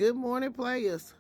Good morning, players.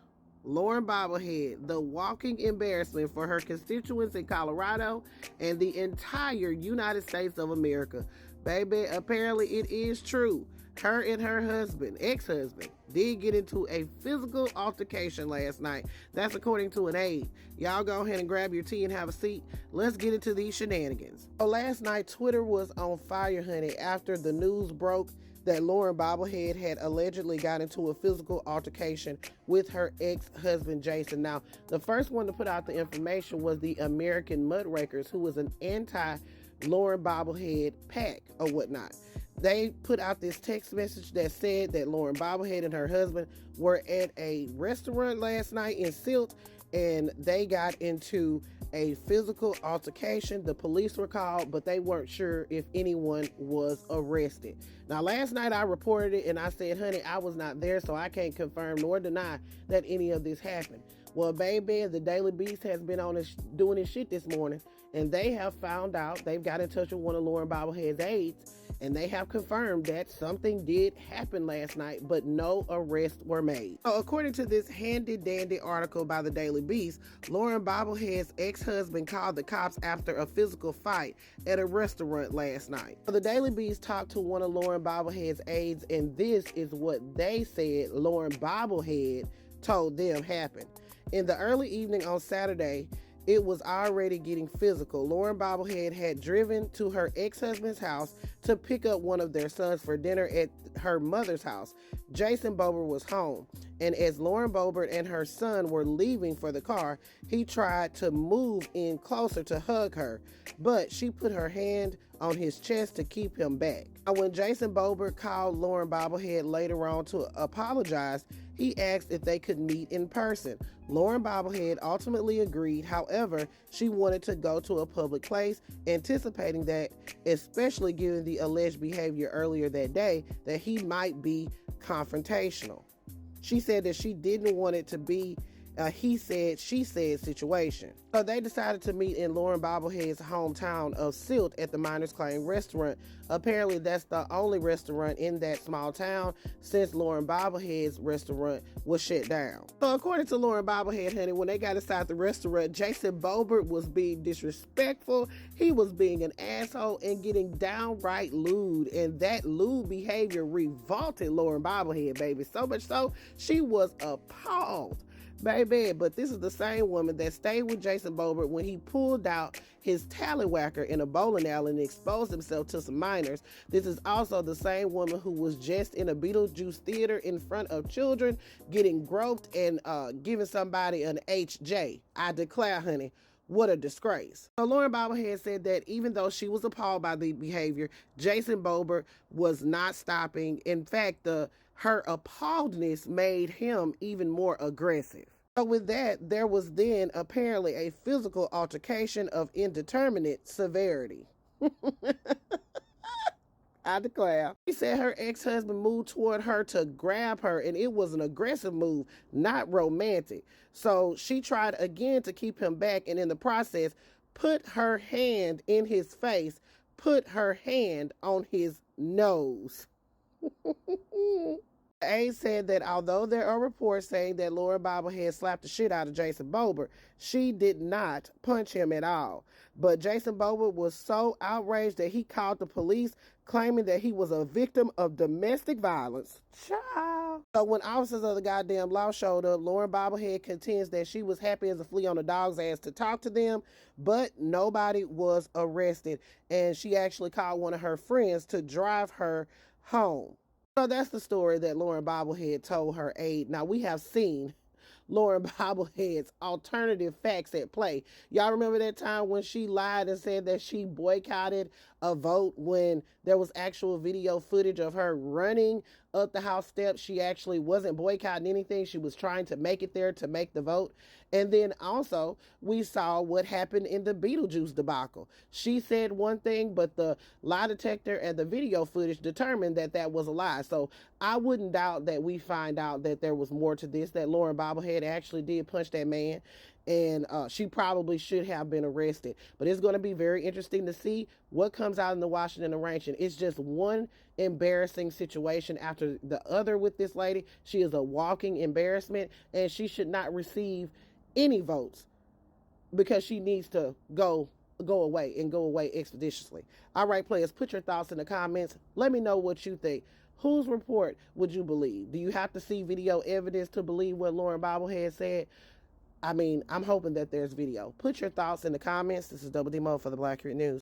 Lauren Bobblehead, the walking embarrassment for her constituents in Colorado and the entire United States of America. Baby, apparently it is true. Her and her husband, ex-husband, did get into a physical altercation last night. That's according to an aide. Y'all go ahead and grab your tea and have a seat. Let's get into these shenanigans. So last night, Twitter was on fire, honey, after the news broke that Lauren Bobblehead had allegedly got into a physical altercation with her ex-husband, Jason. Now, the first one to put out the information was the American Mudrakers, who was an anti-Lauren Bobblehead pack or whatnot. They put out this text message that said that Lauren Bobblehead and her husband were at a restaurant last night in Silt, and they got into a physical altercation. The police were called, but they weren't sure if anyone was arrested. Now, last night I reported it and I said, honey, I was not there, so I can't confirm nor deny that any of this happened. Well, baby, the Daily Beast has been on doing his shit this morning, and they have found out, they've got in touch with one of Lauren Bobblehead's aides, and they have confirmed that something did happen last night, but no arrests were made. So according to this handy-dandy article by the Daily Beast, Lauren Bobblehead's ex-husband called the cops after a physical fight at a restaurant last night. So the Daily Beast talked to one of Lauren Bobblehead's aides, and this is what they said Lauren Bobblehead told them happened. In the early evening on Saturday, it was already getting physical. Lauren Bobblehead had driven to her ex-husband's house to pick up one of their sons for dinner at her mother's house. Jason Boebert was home, and as Lauren Boebert and her son were leaving for the car, he tried to move in closer to hug her, but she put her hand on his chest to keep him back. Now, when Jason Boebert called Lauren Bobblehead later on to apologize, he asked if they could meet in person. Lauren Bobblehead ultimately agreed. However, she wanted to go to a public place, anticipating that, especially given the alleged behavior earlier that day, that he might be confrontational. She said that she didn't want it to be a he said, she said situation. So they decided to meet in Lauren Bobblehead's hometown of Silt at the Miners Claim restaurant. Apparently, that's the only restaurant in that small town since Lauren Bobblehead's restaurant was shut down. So according to Lauren Bobblehead, honey, when they got inside the restaurant, Jason Boebert was being disrespectful. He was being an asshole and getting downright lewd. And that lewd behavior revolted Lauren Bobblehead, baby. So much so, she was appalled. Baby, but this is the same woman that stayed with Jason Boebert when he pulled out his tallywhacker in a bowling alley and exposed himself to some minors. This is also the same woman who was just in a Beetlejuice theater in front of children, getting groped and giving somebody an HJ. I declare, honey, what a disgrace. So Lauren Bobblehead said that even though she was appalled by the behavior, Jason Boebert was not stopping. In fact, her appalledness made him even more aggressive. So with that, there was then apparently a physical altercation of indeterminate severity. I declare. She said her ex-husband moved toward her to grab her, and it was an aggressive move, not romantic. So she tried again to keep him back, and in the process, put her hand in his face, put her hand on his nose. The aide said that although there are reports saying that Lauren Bobblehead slapped the shit out of Jason Boebert, she did not punch him at all. But Jason Boebert was so outraged that he called the police, claiming that he was a victim of domestic violence. Child. So when officers of the goddamn law showed up, Lauren Bobblehead contends that she was happy as a flea on a dog's ass to talk to them, but nobody was arrested. And she actually called one of her friends to drive her home. So that's the story that Lauren Bobblehead told her aide. Now, we have seen Lauren Bobblehead's alternative facts at play. Y'all remember that time when she lied and said that she boycotted a vote when there was actual video footage of her running up the House steps? She actually wasn't boycotting anything. She was trying to make it there to make the vote. And then also we saw what happened in the Beetlejuice debacle. She said one thing, but the lie detector and the video footage determined that that was a lie. So I wouldn't doubt that we find out that there was more to this, that Lauren Bobblehead actually did punch that man. and she probably should have been arrested. But it's going to be very interesting to see what comes out in the Washington arraignment. It's just one embarrassing situation after the other with this lady. She is a walking embarrassment, and she should not receive any votes because she needs to go away and go away expeditiously. All right, players, put your thoughts in the comments. Let me know what you think. Whose report would you believe? Do you have to see video evidence to believe what Lauren Bobblehead said? I mean, I'm hoping that there's video. Put your thoughts in the comments. This is Double D Mo for the Black Creek News.